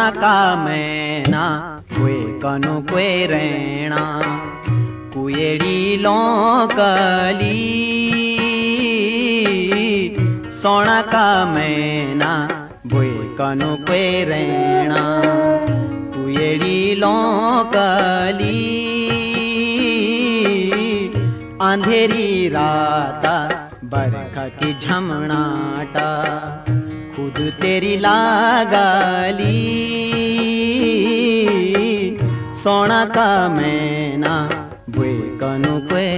सोना का मैना कुए कनु कुए रैणा कुएड़ी लौकली सोना का मैना बुए कनु कुए रैणा कुएड़ी लौकली अंधेरी राता बरखा की झमनाटा खुद तेरी लागली सोना का मैना बुए कनु कुए